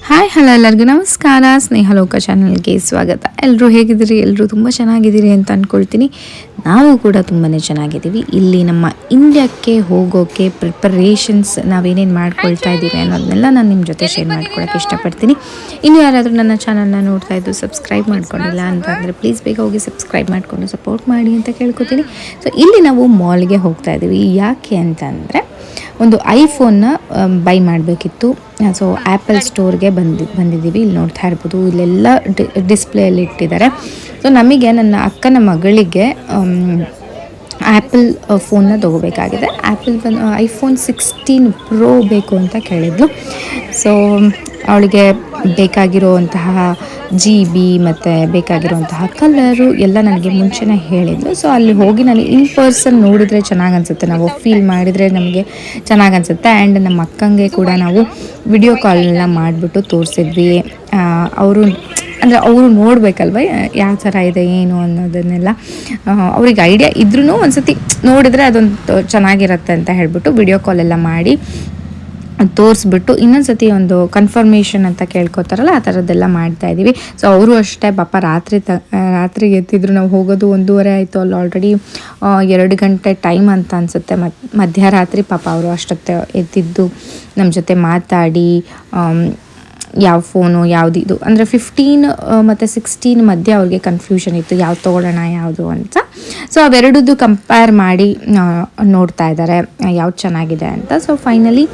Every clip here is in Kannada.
ಹಾಯ್ ಹಲೋ ಎಲ್ಲರಿಗೂ ನಮಸ್ಕಾರ. ಸ್ನೇಹಲೋಕ ಚಾನಲ್ಗೆ ಸ್ವಾಗತ. ಎಲ್ಲರೂ ಹೇಗಿದ್ದೀರಿ? ಎಲ್ಲರೂ ತುಂಬ ಚೆನ್ನಾಗಿದ್ದೀರಿ ಅಂತ ಅಂದ್ಕೊಳ್ತೀನಿ. ನಾವು ಕೂಡ ತುಂಬಾ ಚೆನ್ನಾಗಿದ್ದೀವಿ. ಇಲ್ಲಿ ನಮ್ಮ ಇಂಡಿಯಾಕ್ಕೆ ಹೋಗೋಕ್ಕೆ ಪ್ರಿಪರೇಷನ್ಸ್ ನಾವೇನೇನು ಮಾಡ್ಕೊಳ್ತಾ ಇದ್ದೀವಿ ಅನ್ನೋದನ್ನೆಲ್ಲ ನಾನು ನಿಮ್ಮ ಜೊತೆ ಶೇರ್ ಮಾಡ್ಕೊಳ್ಳೋಕ್ಕೆ ಇಷ್ಟಪಡ್ತೀನಿ. ಇನ್ನು ಯಾರಾದರೂ ನನ್ನ ಚಾನಲ್ನ ನೋಡ್ತಾ ಇದ್ದು ಸಬ್ಸ್ಕ್ರೈಬ್ ಮಾಡ್ಕೊಂಡಿಲ್ಲ ಅಂತಂದರೆ ಪ್ಲೀಸ್ ಬೇಗ ಹೋಗಿ ಸಬ್ಸ್ಕ್ರೈಬ್ ಮಾಡಿಕೊಂಡು ಸಪೋರ್ಟ್ ಮಾಡಿ ಅಂತ ಕೇಳ್ಕೊತೀನಿ. ಸೊ ಇಲ್ಲಿ ನಾವು ಮಾಲ್ಗೆ ಹೋಗ್ತಾ ಇದ್ದೀವಿ. ಯಾಕೆ ಅಂತಂದರೆ ಒಂದು ಐಫೋನ್ನ ಬೈ ಮಾಡಬೇಕಿತ್ತು. ಸೊ ಆ್ಯಪಲ್ ಸ್ಟೋರ್ಗೆ ಬಂದಿದ್ದೀವಿ. ಇಲ್ಲಿ ನೋಡ್ತಾ ಇರ್ಬೋದು, ಇಲ್ಲೆಲ್ಲ ಡಿಸ್ಪ್ಲೇಯಲ್ಲಿ ಇಟ್ಟಿದ್ದಾರೆ. ಸೊ ನಮಗೆ ನನ್ನ ಅಕ್ಕನ ಮಗಳಿಗೆ ಆ್ಯಪಲ್ ಫೋನ್ನ ತೊಗೋಬೇಕಾಗಿದೆ. ಐಫೋನ್ 16 ಪ್ರೋ ಬೇಕು ಅಂತ ಕೇಳಿದ್ಲು. ಸೊ ಅವಳಿಗೆ ಬೇಕಾಗಿರುವಂತಹ GB ಮತ್ತು ಬೇಕಾಗಿರುವಂತಹ ಕಲರು ಎಲ್ಲ ನನಗೆ ಮುಂಚೆನೇ ಹೇಳಿದ್ಲು. ಸೊ ಅಲ್ಲಿ ಹೋಗಿ ನಾನು ಇನ್ ಪರ್ಸನ್ ನೋಡಿದರೆ ಚೆನ್ನಾಗಿ ಅನಿಸುತ್ತೆ, ನಾವು ಫೀಲ್ ಮಾಡಿದರೆ ನಮಗೆ ಚೆನ್ನಾಗಿ ಅನಿಸುತ್ತೆ. ಆ್ಯಂಡ್ ನಮ್ಮ ಅಕ್ಕಂಗೆ ಕೂಡ ನಾವು ವಿಡಿಯೋ ಕಾಲ್ನೆಲ್ಲ ಮಾಡಿಬಿಟ್ಟು ತೋರಿಸಿದ್ವಿ. ಅವರು ನೋಡಬೇಕಲ್ವ ಯಾವ ಥರ ಇದೆ ಏನು ಅನ್ನೋದನ್ನೆಲ್ಲ. ಅವ್ರಿಗೆ ಐಡಿಯಾ ಇದ್ರೂ ಒಂದ್ಸತಿ ನೋಡಿದರೆ ಅದೊಂದು ಚೆನ್ನಾಗಿರುತ್ತೆ ಅಂತ ಹೇಳ್ಬಿಟ್ಟು ವಿಡಿಯೋ ಕಾಲೆಲ್ಲ ಮಾಡಿ ತೋರಿಸ್ಬಿಟ್ಟು ಇನ್ನೊಂದ್ಸತಿ ಒಂದು ಕನ್ಫರ್ಮೇಷನ್ ಅಂತ ಕೇಳ್ಕೊತಾರಲ್ಲ, ಆ ಥರದ್ದೆಲ್ಲ ಮಾಡ್ತಾಯಿದ್ದೀವಿ. ಸೊ ಅವರು ಅಷ್ಟೇ ಪಾಪ ರಾತ್ರಿಗೆ ಎತ್ತಿದ್ರು. ನಾವು ಹೋಗೋದು 1:30 ಆಯಿತು. ಅಲ್ಲಿ ಆಲ್ರೆಡಿ 2 ಗಂಟೆ ಟೈಮ್ ಅಂತ ಅನಿಸುತ್ತೆ. ಮಧ್ಯರಾತ್ರಿ ಪಾಪ ಅವರು ಅಷ್ಟೊತ್ತೆ ಎತ್ತಿದ್ದು ನಮ್ಮ ಜೊತೆ ಮಾತಾಡಿ ಯಾವ ಫೋನು ಯಾವುದಿದು ಅಂದರೆ 15 ಮತ್ತು 16 ಮಧ್ಯೆ ಅವ್ರಿಗೆ ಕನ್ಫ್ಯೂಷನ್ ಇತ್ತು, ಯಾವ್ದು ತೊಗೊಳ್ಳೋಣ ಯಾವುದು ಅಂತ. ಸೊ ಅವೆರಡದ್ದು ಕಂಪೇರ್ ಮಾಡಿ ನೋಡ್ತಾ ಇದ್ದಾರೆ ಯಾವ್ದು ಚೆನ್ನಾಗಿದೆ ಅಂತ. ಸೊ ಫೈನಲಿ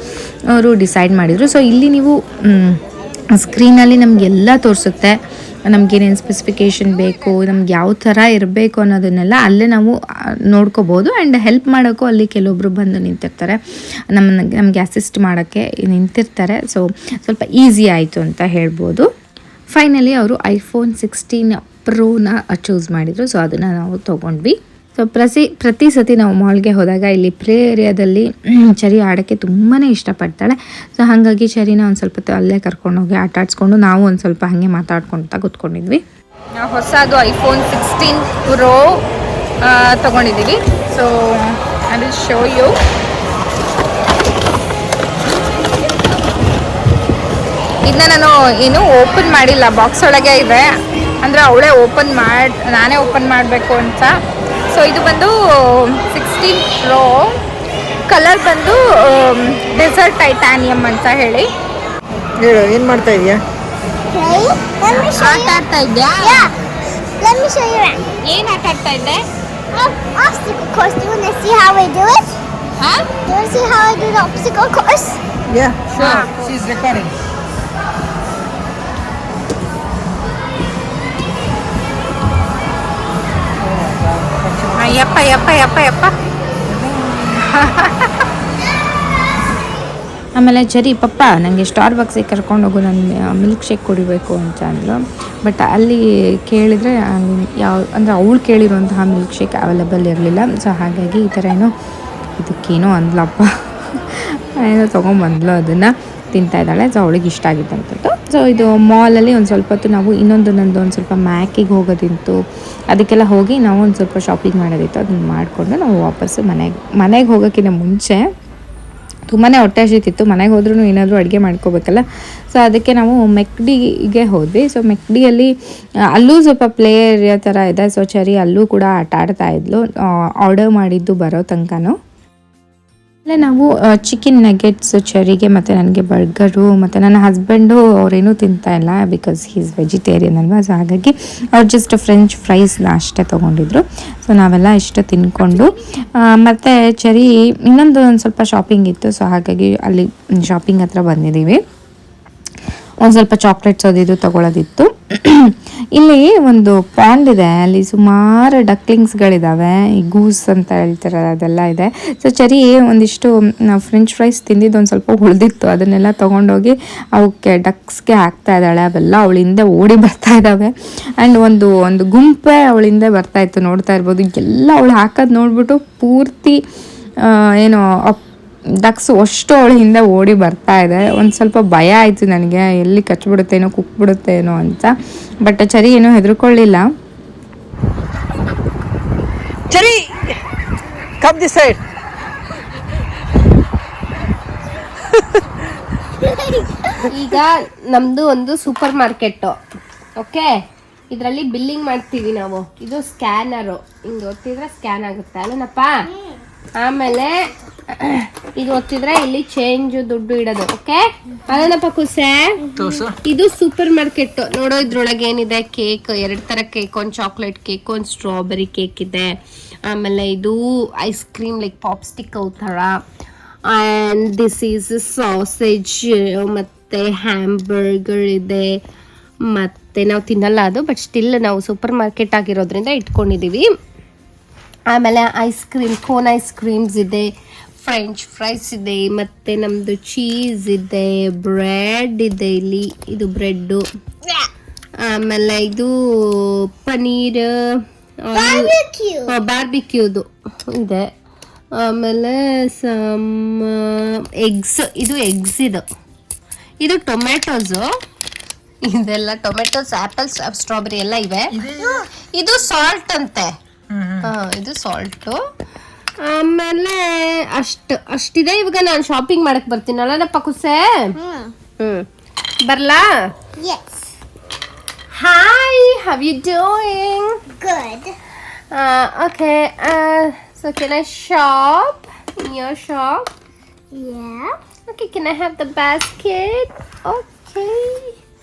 ಅವರು ಡಿಸೈಡ್ ಮಾಡಿದರು. ಸೊ ಇಲ್ಲಿ ನೀವು ಸ್ಕ್ರೀನಲ್ಲಿ ನಮಗೆಲ್ಲ ತೋರಿಸುತ್ತೆ, ನಮಗೇನೇನು ಸ್ಪೆಸಿಫಿಕೇಷನ್ ಬೇಕು, ನಮ್ಗೆ ಯಾವ ಥರ ಇರಬೇಕು ಅನ್ನೋದನ್ನೆಲ್ಲ ಅಲ್ಲೇ ನಾವು ನೋಡ್ಕೋಬೋದು. ಆ್ಯಂಡ್ ಹೆಲ್ಪ್ ಮಾಡೋಕ್ಕೂ ಅಲ್ಲಿ ಕೆಲವೊಬ್ಬರು ಬಂದು ನಿಂತಿರ್ತಾರೆ, ನಮಗೆ ಅಸಿಸ್ಟ್ ಮಾಡೋಕ್ಕೆ ನಿಂತಿರ್ತಾರೆ. ಸೊ ಸ್ವಲ್ಪ ಈಸಿ ಆಯಿತು ಅಂತ ಹೇಳ್ಬೋದು. ಫೈನಲಿ ಅವರು ಐಫೋನ್ 16 ಪ್ರೋನ ಚೂಸ್ ಮಾಡಿದರು. ಸೊ ಅದನ್ನು ನಾವು ತೊಗೊಂಡ್ವಿ. ಸೊ ಪ್ರತಿ ಸತಿ ನಾವು ಮಾಲ್ಗೆ ಹೋದಾಗ ಇಲ್ಲಿ ಪ್ಲೇ ಏರಿಯಾದಲ್ಲಿ ಚರಿ ಆಡೋಕ್ಕೆ ತುಂಬಾ ಇಷ್ಟಪಡ್ತಾಳೆ. ಸೊ ಹಾಗಾಗಿ ಚರಿನ ಒಂದು ಸ್ವಲ್ಪ ಅಲ್ಲೇ ಕರ್ಕೊಂಡೋಗಿ ಆಟ ಆಡಿಸ್ಕೊಂಡು ನಾವು ಒಂದು ಸ್ವಲ್ಪ ಹಾಗೆ ಮಾತಾಡ್ಕೊಳ್ತಾ ಕೂತ್ಕೊಂಡಿದ್ವಿ. ನಾವು ಹೊಸದು ಐಫೋನ್ 16 ಪ್ರೋ ತೊಗೊಂಡಿದ್ದೀವಿ. So I will show you. ಇದನ್ನ ನಾನು ಏನು ಓಪನ್ ಮಾಡಿಲ್ಲ, ಬಾಕ್ಸ್ ಒಳಗೆ ಇದೆ. ಅಂದರೆ ನಾನೇ ಓಪನ್ ಮಾಡಬೇಕು ಅಂತ. ಸೊ ಇದು ಬಂದು 16 ಪ್ರೋ, ಕಲರ್ ಬಂದು ಡೆಸರ್ಟ್ ಟೈಟಾನಿಯಂ ಅಂತ ಹೇಳಿ. ಏನು ಮಾಡ್ತಾ ಇದೀಯಾ? ಆಟ ಆಡ್ತಾ ಇದ್ಯಾ? ಏನು ಆಟ ಆಡ್ತಾ ಇದ್ದೆ? Obstacle course. Do you want to see how I do it? Huh? Do you want to see how I do the obstacle course? Yeah, sure. She's recording. ಯಪ್ಪ ಆಮೇಲೆ ಚರಿ ಪಪ್ಪ ನನಗೆ ಸ್ಟಾರ್ ಬಾಕ್ಸಿಗೆ ಕರ್ಕೊಂಡೋಗು, ನಾನು ಮಿಲ್ಕ್ ಶೇಕ್ ಕುಡಿಬೇಕು ಅಂತ ಅಂದ್ಲು. ಬಟ್ ಅಲ್ಲಿ ಕೇಳಿದರೆ ಅಂದರೆ ಅವಳು ಕೇಳಿರುವಂತಹ ಮಿಲ್ಕ್ ಶೇಕ್ ಅವೈಲೇಬಲ್ ಇರಲಿಲ್ಲ. ಸೊ ಹಾಗಾಗಿ ಈ ಥರ ಇದಕ್ಕೇನೋ ಅಂದ್ಲಪ್ಪ, ಏನೋ ತೊಗೊಂಬಂದ್ಲು, ಅದನ್ನು ತಿಂತಾಯಿದ್ದಾಳೆ. ಸೊ ಅವಳಿಗೆ ಇಷ್ಟ ಆಗಿದ್ದಂಥದ್ದು. ಸೊ ಇದು ಮಾಲಲ್ಲಿ ಒಂದು ಸ್ವಲ್ಪ ಹೊತ್ತು ನಾವು ನಂದು ಒಂದು ಸ್ವಲ್ಪ ಮ್ಯಾಕಿಗೆ ಹೋಗೋದಿತ್ತು. ಅದಕ್ಕೆಲ್ಲ ಹೋಗಿ ನಾವು ಒಂದು ಸ್ವಲ್ಪ ಶಾಪಿಂಗ್ ಮಾಡೋದಿತ್ತು. ಅದನ್ನು ಮಾಡಿಕೊಂಡು ನಾವು ವಾಪಸ್ಸು ಮನೆಗೆ ಹೋಗೋಕ್ಕಿಂತ ಮುಂಚೆ ತುಂಬಾ ಹೊಟ್ಟೆ ಹಸಿತಿತ್ತು. ಮನೆಗೆ ಹೋದ್ರೂ ಏನಾದರೂ ಅಡುಗೆ ಮಾಡ್ಕೋಬೇಕಲ್ಲ. ಸೊ ಅದಕ್ಕೆ ನಾವು ಮೆಕ್ಡಿಗೆ ಹೋದ್ವಿ. ಸೊ ಮೆಕ್ಡಿಯಲ್ಲಿ ಅಲ್ಲೂ ಸ್ವಲ್ಪ ಪ್ಲೇ ಏರಿಯಾ ಥರ ಇದೆ. ಸೊ ಚರಿ ಅಲ್ಲೂ ಕೂಡ ಆಟ ಆಡ್ತಾ ಇದ್ಲು, ಆರ್ಡರ್ ಮಾಡಿದ್ದು ಬರೋ ತನಕನೂ. ಅಲ್ಲೇ ನಾವು ಚಿಕನ್ ನಗೆಟ್ಸ್ ಚರಿಗೆ ಮತ್ತು ನನಗೆ ಬರ್ಗರು, ಮತ್ತು ನನ್ನ ಹಸ್ಬೆಂಡು ಅವರೇನೂ ತಿಂತಾಯಿಲ್ಲ ಬಿಕಾಸ್ ಹೀಸ್ ವೆಜಿಟೇರಿಯನ್ ಅಲ್ವಾ. ಸೊ ಹಾಗಾಗಿ ಅವ್ರು ಜಸ್ಟ್ ಫ್ರೆಂಚ್ ಫ್ರೈಸ್ನ ಅಷ್ಟೇ ತೊಗೊಂಡಿದ್ರು. ಸೊ ನಾವೆಲ್ಲ ಇಷ್ಟು ತಿನ್ಕೊಂಡು ಮತ್ತು ಚರಿ ಇನ್ನೊಂದು ಸ್ವಲ್ಪ ಶಾಪಿಂಗ್ ಇತ್ತು. ಸೊ ಹಾಗಾಗಿ ಅಲ್ಲಿ ಶಾಪಿಂಗ್ ಹತ್ರ ಬಂದಿದ್ದೀವಿ. ಒಂದು ಸ್ವಲ್ಪ ಚಾಕ್ಲೇಟ್ಸ್ ಅದು ತೊಗೊಳೋದಿತ್ತು. ಇಲ್ಲಿ ಒಂದು ಪಾಂಡ್ ಇದೆ, ಅಲ್ಲಿ ಸುಮಾರು ಡಕ್ಲಿಂಗ್ಸ್ಗಳಿದ್ದಾವೆ, ಈ ಗೂಸ್ ಅಂತ ಹೇಳ್ತಾರೆ ಅದೆಲ್ಲ ಇದೆ. ಸೊ ಚರಿ ಒಂದಿಷ್ಟು ಫ್ರೆಂಚ್ ಫ್ರೈಸ್ ತಿಂದಿದ್ದು ಒಂದು ಸ್ವಲ್ಪ ಉಳಿದಿತ್ತು, ಅದನ್ನೆಲ್ಲ ತೊಗೊಂಡೋಗಿ ಅವಕ್ಕೆ ಡಕ್ಸ್ಗೆ ಹಾಕ್ತಾ ಇದ್ದಾಳೆ. ಅವೆಲ್ಲ ಅವಳಿಂದ ಓಡಿ ಬರ್ತಾ ಇದ್ದಾವೆ. ಆ್ಯಂಡ್ ಒಂದು ಗುಂಪೇ ಅವಳಿಂದ ಬರ್ತಾಯಿತ್ತು, ನೋಡ್ತಾ ಇರ್ಬೋದು. ಎಲ್ಲ ಅವಳು ಹಾಕೋದು ನೋಡ್ಬಿಟ್ಟು ಪೂರ್ತಿ ಡಕ್ಸ್ ಅಷ್ಟು ಅವಳ ಹಿಂದೆ ಓಡಿ ಬರ್ತಾ ಇದೆ. ಒಂದು ಸ್ವಲ್ಪ ಭಯ ಆಯಿತು ನನಗೆ, ಎಲ್ಲಿ ಕಚ್ಬಿಡುತ್ತೇನೋ ಕುಕ್ಬಿಡುತ್ತೇನೋ ಅಂತ. ಬಟ್ ಚರಿ ಏನೂ ಹೆದರ್ಕೊಳ್ಳಿಲ್ಲ. Chari, come this side. ಈಗ ನಮ್ದು ಒಂದು ಸೂಪರ್ ಮಾರ್ಕೆಟ್. ಓಕೆ, ಇದರಲ್ಲಿ ಬಿಲ್ಲಿಂಗ್ ಮಾಡ್ತೀವಿ ನಾವು. ಇದು ಸ್ಕ್ಯಾನರು, ಹಿಂಗೆ ಒತ್ತಿದ್ರೆ ಸ್ಕ್ಯಾನ್ ಆಗುತ್ತೆ ಅಲ್ಲನಪ್ಪ. ಆಮೇಲೆ ಇದು ಒತ್ತಿದ್ರೆ ಇಲ್ಲಿ ಚೇಂಜ್ ದುಡ್ಡು ಇಡೋದು. ಓಕೆ ಅಲ್ಲನಪ್ಪ ಕುಸೆ. ಇದು ಸೂಪರ್ ಮಾರ್ಕೆಟ್. ನೋಡೋ ಇದ್ರೊಳಗೆ ಏನಿದೆ, ಕೇಕ್, 2 ತರ ಕೇಕ್, ಒಂದು ಚಾಕ್ಲೇಟ್ ಕೇಕ್, ಒಂದು ಸ್ಟ್ರಾಬೆರಿ ಕೇಕ್ ಇದೆ. ಆಮೇಲೆ ಇದು ಐಸ್ ಕ್ರೀಮ್ ಲೈಕ್ ಪಾಪ್ಸ್ಟಿಕ್ ಥರ. ಆ್ಯಂಡ್ ದಿಸ್ ಈಸ್ ಸಾಸೇಜ್ ಮತ್ತು ಹ್ಯಾಂಬರ್ಗರ್ ಇದೆ. ಮತ್ತು ನಾವು ತಿನ್ನಲ್ಲ ಅದು, ಬಟ್ ಸ್ಟಿಲ್ ನಾವು ಸೂಪರ್ ಮಾರ್ಕೆಟ್ ಆಗಿರೋದ್ರಿಂದ ಇಟ್ಕೊಂಡಿದ್ದೀವಿ. ಆಮೇಲೆ ice cream, cone ice creams ಇದೆ, ಫ್ರೆಂಚ್ ಫ್ರೈಸ್ ಇದೆ, ಮತ್ತು ನಮ್ಮದು ಚೀಸ್ ಇದೆ, ಬ್ರೆಡ್ ಇದೆ ಇಲ್ಲಿ, ಇದು ಬ್ರೆಡ್ಡು. ಆಮೇಲೆ ಇದು ಪನೀರ್, ಬಾರ್ಬಿಕ್ಯೂದು ಇದೆ. ಆಮೇಲೆ ಸಮ್ ಎಗ್ಸ್, ಇದು ಎಗ್ಸ್. ಇದು ಟೊಮೆಟೊಸು, ಇದೆಲ್ಲ ಟೊಮೆಟೊಸ್, ಆ್ಯಪಲ್ಸ್, ಸ್ಟ್ರಾಬೆರಿ ಎಲ್ಲ ಇವೆ. ಇದು ಸಾಲ್ಟ್ ಅಂತೆ. ಇದು ಸಾಲ್ಟು. ಆಮೇಲೆ ಅಷ್ಟಿದೆ. ಇವಾಗ ನಾನು ಶಾಪಿಂಗ್ ಮಾಡಕ್ ಬರ್ತೀನಲ್ಲ ನಪ್ಪ ಕುಸೆ. ಬರ್ಲಾ? Hi, how you doing? Good. Okay, so can I shop in your shop? Yeah. Okay, can I have the basket? Okay.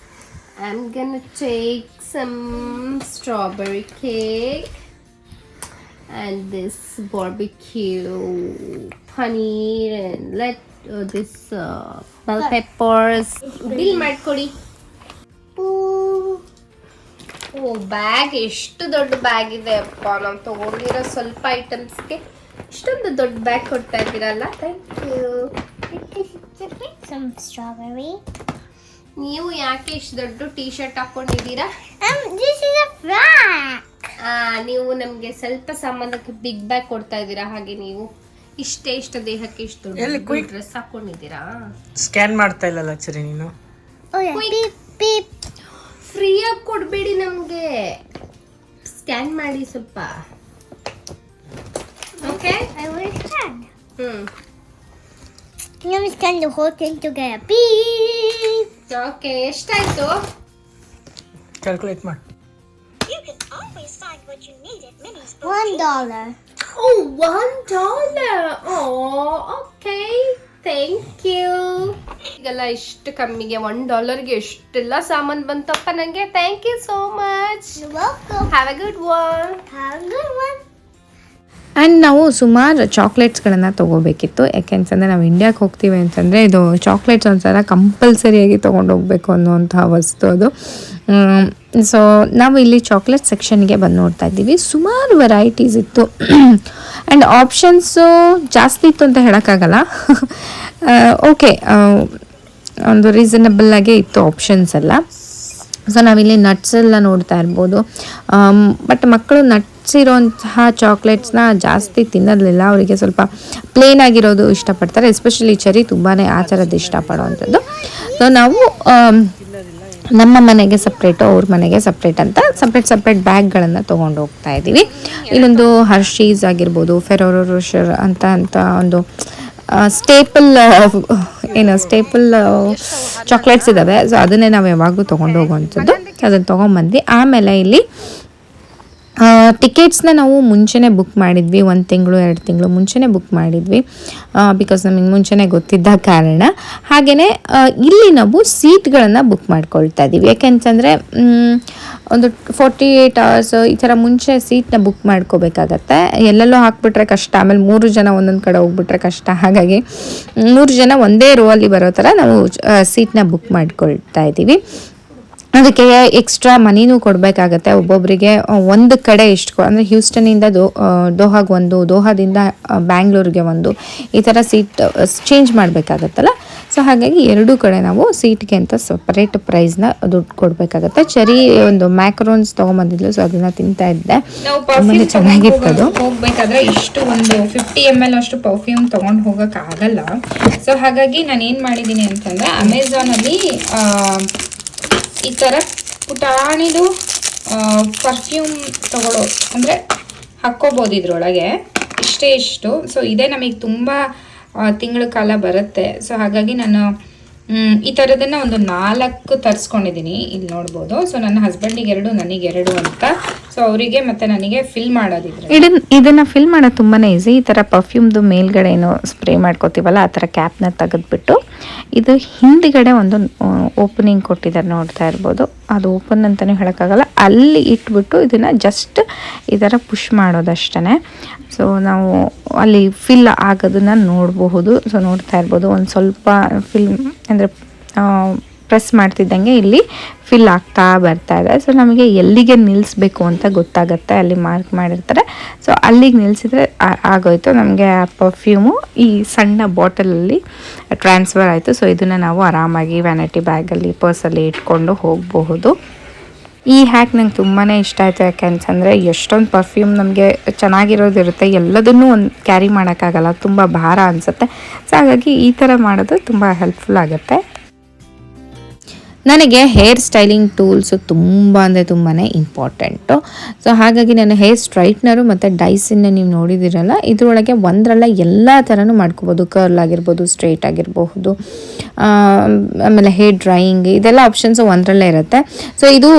I'm gonna take some strawberry cake and this barbecue paneer and this bell peppers. Bill ಮಾಡ್ಕೊಡಿ. ಓ, ಬ್ಯಾಗ್ ಎಷ್ಟು ದೊಡ್ಡ ಬ್ಯಾಗ್ ಇದೆ ಅಪ್ಪ. ನಾವು ತಗೊಂಡಿರೋ ಸ್ವಲ್ಪ ಐಟಮ್ಸ್ಗೆ ಇಷ್ಟೊಂದು ದೊಡ್ಡ ಬ್ಯಾಗ್ ಕೊಡ್ತಾ ಇದ್ದೀರಲ್ಲ. Thank you. Some strawberry. ನೀವು ಯಾಕೆ ಇಷ್ಟು ದೊಡ್ಡ ಟೀ ಶರ್ಟ್ ಹಾಕೊಂಡಿದ್ದೀರಾ? This is a flag. ನೀವು ನಮಗೆ ಸ್ವಲ್ಪ ಸಾಮಾನಕ್ಕೆ ಬಿಗ್ ಬ್ಯಾಗ್ ಕೊಡ್ತಾ ಇದ್ದೀರಾ. ಹಾಗೆ ನೀವು ಇಷ್ಟು ದೇಹಕ್ಕೆ ಇಷ್ಟು ದೊಡ್ಡ ಡ್ರೆಸ್ ಹಾಕೊಂಡಿದ್ದೀರಾ. ಸ್ಕ್ಯಾನ್ ಮಾಡ್ತಾ ಇಲ್ಲಲ್ಲ ಸರಿ ನೀನು. Oh yeah. Beep beep. ಫ್ರೀಯಾಗಿ ಕೊಡಬೇಡಿ, ನಮಗೆ ಸ್ಕ್ಯಾನ್ ಮಾಡಿ ಸ್ವಲ್ಪ. Okay, I will scan. You will scan the whole thing together. Beep. Okay, ಎಷ್ಟಾಯ್ತು? ಕ್ಯಾಲ್ಕುಲೇಟ್ ಮಾಡಿ. You can always find what you need at Minnie's. $1. Oh, $1. Oh, okay. Thank you. ಈಗೆಲ್ಲ ಇಷ್ಟು ಕಮ್ಮಿಗೆ $1ಗೆ ಎಷ್ಟೆಲ್ಲ ಸಾಮಾನು ಬಂತಪ್ಪ ನನಗೆ. Thank you so much. You're welcome. Have a good one. Have a good one. And ನಾವು ಸುಮಾರು ಚಾಕ್ಲೇಟ್ಸ್ಗಳನ್ನು ತೊಗೋಬೇಕಿತ್ತು. ಯಾಕೆಂತಂದರೆ ನಾವು ಇಂಡಿಯಾಕ್ಕೆ ಹೋಗ್ತೀವಿ ಅಂತಂದರೆ ಇದು ಚಾಕ್ಲೇಟ್ಸ್ ಒಂಥರ ಕಂಪಲ್ಸರಿಯಾಗಿ ತೊಗೊಂಡು ಹೋಗಬೇಕು ಅನ್ನೋವಂತಹ ವಸ್ತು ಅದು. ಸೊ ನಾವು ಇಲ್ಲಿ ಚಾಕ್ಲೇಟ್ ಸೆಕ್ಷನ್ಗೆ ಬಂದು ನೋಡ್ತಾ ಇದ್ದೀವಿ. ಸುಮಾರು ವೆರೈಟೀಸ್ ಇತ್ತು ಆ್ಯಂಡ್ ಆಪ್ಷನ್ಸು ಜಾಸ್ತಿ ಇತ್ತು ಅಂತ ಹೇಳೋಕ್ಕಾಗಲ್ಲ. ಓಕೆ, ಒಂದು ರೀಸನಬಲ್ಲಾಗೇ ಇತ್ತು ಆಪ್ಷನ್ಸ್ ಎಲ್ಲ. ಸೊ ನಾವಿಲ್ಲಿ ನಟ್ಸ್ ಎಲ್ಲ ನೋಡ್ತಾ ಇರ್ಬೋದು. ಬಟ್ ಮಕ್ಕಳು ನಟ್ಸ್ ಇರೋಂತಹ ಚಾಕ್ಲೇಟ್ಸ್ನ ಜಾಸ್ತಿ ತಿನ್ನೋದಿಲ್ಲ. ಅವರಿಗೆ ಸ್ವಲ್ಪ ಪ್ಲೇನ್ ಆಗಿರೋದು ಇಷ್ಟಪಡ್ತಾರೆ. ಎಸ್ಪೆಷಲಿ ಚೆರಿ ತುಂಬಾ ಆ ಥರದ್ದು ಇಷ್ಟಪಡೋವಂಥದ್ದು. ಸೊ ನಾವು ನಮ್ಮ ಮನೆಗೆ ಸಪ್ರೇಟು, ಅವ್ರ ಮನೆಗೆ ಸಪ್ರೇಟ್ ಅಂತ ಸಪ್ರೇಟ್ ಬ್ಯಾಗ್ಗಳನ್ನು ತೊಗೊಂಡು ಹೋಗ್ತಾ ಇದ್ದೀವಿ. ಇಲ್ಲೊಂದು ಹರ್ಷೀಸ್ ಆಗಿರ್ಬೋದು, ಫೆರೋರೋ ರೋಷರ್ ಅಂತ ಒಂದು ಸ್ಟೇಪಲ್ ಚಾಕ್ಲೇಟ್ಸ್ ಇದ್ದಾವೆ. ಸೊ ಅದನ್ನೇ ನಾವು ಯಾವಾಗಲೂ ತೊಗೊಂಡು ಹೋಗುವಂಥದ್ದು. ಅದನ್ನು ತೊಗೊಂಬಂದ್ವಿ. ಆಮೇಲೆ ಇಲ್ಲಿ ಟಿಕೆಟ್ಸ್ನ ನಾವು ಮುಂಚೆನೇ ಬುಕ್ ಮಾಡಿದ್ವಿ. 1 ತಿಂಗಳು 2 ತಿಂಗಳು ಮುಂಚೆನೇ ಬುಕ್ ಮಾಡಿದ್ವಿ, ಬಿಕಾಸ್ ನಮಗೆ ಮುಂಚೆನೇ ಗೊತ್ತಿದ್ದ ಕಾರಣ. ಹಾಗೆಯೇ ಇಲ್ಲಿ ನಾವು ಸೀಟ್ಗಳನ್ನು ಬುಕ್ ಮಾಡ್ಕೊಳ್ತಾ ಇದ್ದೀವಿ. ಯಾಕೆಂತಂದರೆ ಒಂದು 48 hours ಈ ಥರ ಮುಂಚೆ ಸೀಟ್ನ ಬುಕ್ ಮಾಡ್ಕೋಬೇಕಾಗತ್ತೆ. ಎಲ್ಲೆಲ್ಲೋ ಹಾಕ್ಬಿಟ್ರೆ ಕಷ್ಟ, ಆಮೇಲೆ 3 ಜನ ಒಂದೊಂದು ಕಡೆ ಹೋಗ್ಬಿಟ್ರೆ ಕಷ್ಟ. ಹಾಗಾಗಿ 3 ಜನ ಒಂದೇ ರೋ ಅಲ್ಲಿ ಬರೋ ಥರ ನಾವು ಸೀಟ್ನ ಬುಕ್ ಮಾಡ್ಕೊಳ್ತಾ ಇದ್ದೀವಿ. ಅದಕ್ಕೆ ಎಕ್ಸ್ಟ್ರಾ ಮನಿನೂ ಕೊಡಬೇಕಾಗತ್ತೆ. ಒಬ್ಬೊಬ್ಬರಿಗೆ ಒಂದು ಕಡೆ ಎಷ್ಟು ಅಂದರೆ ಹ್ಯೂಸ್ಟನಿಂದ ದೋಹಾಗೆ ಒಂದು, ದೋಹಾದಿಂದ ಬ್ಯಾಂಗ್ಳೂರಿಗೆ ಒಂದು, ಈ ಥರ ಸೀಟ್ ಚೇಂಜ್ ಮಾಡಬೇಕಾಗತ್ತಲ್ಲ. ಸೊ ಹಾಗಾಗಿ 2 ಕಡೆ ನಾವು ಸೀಟ್ಗೆ ಅಂತ ಸಪ್ರೇಟ್ ಪ್ರೈಸ್ನ ದುಡ್ಡು ಕೊಡಬೇಕಾಗತ್ತೆ. ಚೆರಿ ಒಂದು ಮ್ಯಾಕ್ರೋನ್ಸ್ ತೊಗೊಂಬಂದಿದ್ಲು, ಸೊ ಅದನ್ನು ತಿಂತಾ ಇದ್ದೆ. ಆಮೇಲೆ ಚೆನ್ನಾಗಿರ್ತದು. ಹೋಗ್ಬೇಕಾದ್ರೆ ಇಷ್ಟು ಒಂದು 50 ml ಅಷ್ಟು ಪರ್ಫ್ಯೂಮ್ ತೊಗೊಂಡು ಹೋಗೋಕ್ಕಾಗಲ್ಲ. ಸೊ ಹಾಗಾಗಿ ನಾನು ಏನು ಮಾಡಿದ್ದೀನಿ ಅಂತಂದರೆ ಅಮೆಝಾನಲ್ಲಿ ಈ ಥರ ಪುಟಾಣಿದು ಪರ್ಫ್ಯೂಮ್ ತಗೊಳ್ಳೋ ಅಂದರೆ ಹಾಕ್ಕೋಬೋದು ಇದ್ರೊಳಗೆ ಇಷ್ಟು. ಸೊ ಇದೇ ನಮಗೆ ತುಂಬ ತಿಂಗಳ ಕಾಲ ಬರುತ್ತೆ. ಸೊ ಹಾಗಾಗಿ ನಾನು ಈ ಥರದನ್ನು ಒಂದು 4 ತರಿಸ್ಕೊಂಡಿದ್ದೀನಿ, ಇಲ್ಲಿ ನೋಡ್ಬೋದು. ಸೊ ನನ್ನ ಹಸ್ಬೆಂಡಿಗೆ 2, ನನಗೆ 2 ಅಂತ. ಸೊ ಅವರಿಗೆ ಮತ್ತು ನನಗೆ ಫಿಲ್ ಮಾಡೋದಿದ್ರೆ ಇದನ್ನು ಫಿಲ್ ಮಾಡೋದು ತುಂಬಾ ಈಸಿ. ಈ ಥರ ಪರ್ಫ್ಯೂಮ್ದು ಮೇಲ್ಗಡೆ ಏನು ಸ್ಪ್ರೇ ಮಾಡ್ಕೋತೀವಲ್ಲ ಆ ಥರ ಕ್ಯಾಪ್ನ ತೆಗೆದ್ಬಿಟ್ಟು ಇದು ಹಿಂದ್ಗಡೆ ಒಂದು ಓಪನಿಂಗ್ ಕೊಟ್ಟಿದ್ದಾರೆ, ನೋಡ್ತಾ ಇರ್ಬೋದು. ಅದು ಓಪನ್ ಅಂತಲೇ ಹೇಳೋಕ್ಕಾಗಲ್ಲ, ಅಲ್ಲಿ ಇಟ್ಬಿಟ್ಟು ಇದನ್ನು ಜಸ್ಟ್ ಈ ಥರ ಪುಷ್ ಮಾಡೋದಷ್ಟೇ. ಸೊ ನಾವು ಅಲ್ಲಿ ಫಿಲ್ ಆಗೋದನ್ನು ನೋಡಬಹುದು. ಸೊ ನೋಡ್ತಾ ಇರ್ಬೋದು, ಒಂದು ಸ್ವಲ್ಪ ಫಿಲ್ ಅಂದರೆ ಪ್ರೆಸ್ ಮಾಡ್ತಿದ್ದಂಗೆ ಇಲ್ಲಿ ಫಿಲ್ ಆಗ್ತಾ ಬರ್ತಾ ಇದೆ. ಸೊ ನಮಗೆ ಎಲ್ಲಿಗೆ ನಿಲ್ಲಿಸ್ಬೇಕು ಅಂತ ಗೊತ್ತಾಗುತ್ತೆ, ಅಲ್ಲಿ ಮಾರ್ಕ್ ಮಾಡಿರ್ತಾರೆ. ಸೊ ಅಲ್ಲಿಗೆ ನಿಲ್ಲಿಸಿದ್ರೆ ಆಗೋಯ್ತು, ನಮಗೆ ಆ ಪರ್ಫ್ಯೂಮು ಈ ಸಣ್ಣ ಬಾಟಲಲ್ಲಿ ಟ್ರಾನ್ಸ್ಫರ್ ಆಯಿತು. ಸೊ ಇದನ್ನು ನಾವು ಆರಾಮಾಗಿ ವ್ಯಾನಿಟಿ ಬ್ಯಾಗಲ್ಲಿ ಪರ್ಸಲ್ಲಿ ಇಟ್ಕೊಂಡು ಹೋಗಬಹುದು. ಈ ಹ್ಯಾಕ್ ನಂಗೆ ತುಂಬಾ ಇಷ್ಟ ಆಯಿತು. ಯಾಕೆ ಅಂತಂದರೆ ಎಷ್ಟೊಂದು ಪರ್ಫ್ಯೂಮ್ ನಮಗೆ ಚೆನ್ನಾಗಿರೋದಿರುತ್ತೆ, ಎಲ್ಲದನ್ನೂ ಒಂದು ಕ್ಯಾರಿ ಮಾಡೋಕ್ಕಾಗಲ್ಲ, ತುಂಬ ಭಾರ ಅನಿಸುತ್ತೆ. ಸೊ ಹಾಗಾಗಿ ಈ ಥರ ಮಾಡೋದು ತುಂಬ ಹೆಲ್ಪ್ಫುಲ್ ಆಗುತ್ತೆ. ನನಗೆ ಹೇರ್ ಸ್ಟೈಲಿಂಗ್ ಟೂಲ್ಸು ತುಂಬ ಅಂದರೆ ತುಂಬಾ ಇಂಪಾರ್ಟೆಂಟು. ಸೊ ಹಾಗಾಗಿ ನಾನು ಹೇರ್ ಸ್ಟ್ರೈಟ್ನರು ಮತ್ತು ಡೈಸನ್ನು ನೀವು ನೋಡಿದಿರಲ್ಲ, ಇದರೊಳಗೆ ಒಂದರಲ್ಲ ಎಲ್ಲ ಥರನೂ ಮಾಡ್ಕೋಬೋದು. ಕರ್ಲ್ ಆಗಿರ್ಬೋದು, ಸ್ಟ್ರೈಟ್ ಆಗಿರಬಹುದು, ಆಮೇಲೆ ಹೇರ್ ಡ್ರೈಯಿಂಗ್, ಇದೆಲ್ಲ ಆಪ್ಷನ್ಸು ಒಂದರಲ್ಲೇ ಇರುತ್ತೆ. ಸೊ ಇದು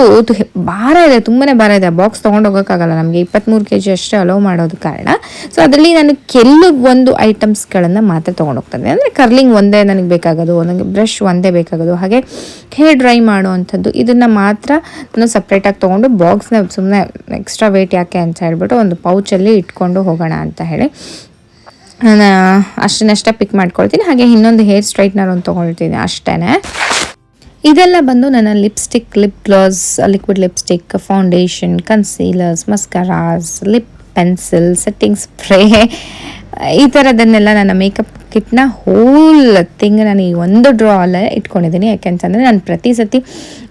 ಭಾರ ಇದೆ, ತುಂಬಾ ಭಾರ ಇದೆ. ಬಾಕ್ಸ್ ತೊಗೊಂಡು ಹೋಗೋಕ್ಕಾಗಲ್ಲ, ನಮಗೆ 23 kg ಅಷ್ಟೇ ಅಲೋ ಮಾಡೋದು ಕಾರಣ. ಸೊ ಅದರಲ್ಲಿ ನಾನು ಕೆಲವೊಂದು ಐಟಮ್ಸ್ಗಳನ್ನು ಮಾತ್ರ ತೊಗೊಂಡೋಗ್ತದೆ. ಅಂದರೆ ಕರ್ಲಿಂಗ್ ಒಂದೇ ನನಗೆ ಬೇಕಾಗೋದು, ನನಗೆ ಬ್ರಷ್ ಒಂದೇ ಬೇಕಾಗೋದು, ಹಾಗೆ ಹೇರ್ ಡ್ರೈ ಮಾಡುವಂಥದ್ದು ಇದನ್ನು ಮಾತ್ರ ನಾನು ಸಪ್ರೇಟಾಗಿ ತೊಗೊಂಡು ಬಾಕ್ಸ್ನ ಸುಮ್ಮನೆ ಎಕ್ಸ್ಟ್ರಾ ವೆಯ್ಟ್ ಯಾಕೆ ಅಂತ ಹೇಳ್ಬಿಟ್ಟು ಒಂದು ಪೌಚಲ್ಲಿ ಇಟ್ಕೊಂಡು ಹೋಗೋಣ ಅಂತ ಹೇಳಿ ನಾನು ಅಷ್ಟನ್ನಷ್ಟೇ ಪಿಕ್ ಮಾಡ್ಕೊಳ್ತೀನಿ. ಹಾಗೆ ಇನ್ನೊಂದು ಹೇರ್ ಸ್ಟ್ರೈಟ್ನರ್ ಒಂದು ತೊಗೊಳ್ತೀನಿ ಅಷ್ಟೇ. ಇದೆಲ್ಲ ಬಂದು ನನ್ನ lipstick, lip gloss, liquid lipstick, foundation, concealers, mascaras, lip pencil, setting spray, ಈ ಥರದನ್ನೆಲ್ಲ ನನ್ನ ಮೇಕಪ್ ಕಿಟ್ನ ಹೋಲ್ ಥಿಂಗ್ ನಾನು ಈ ಒಂದು ಡ್ರಾ ಅಲ್ಲೇ ಇಟ್ಕೊಂಡಿದ್ದೀನಿ. ಯಾಕೆಂತಂದರೆ ನಾನು ಪ್ರತಿ ಸತಿ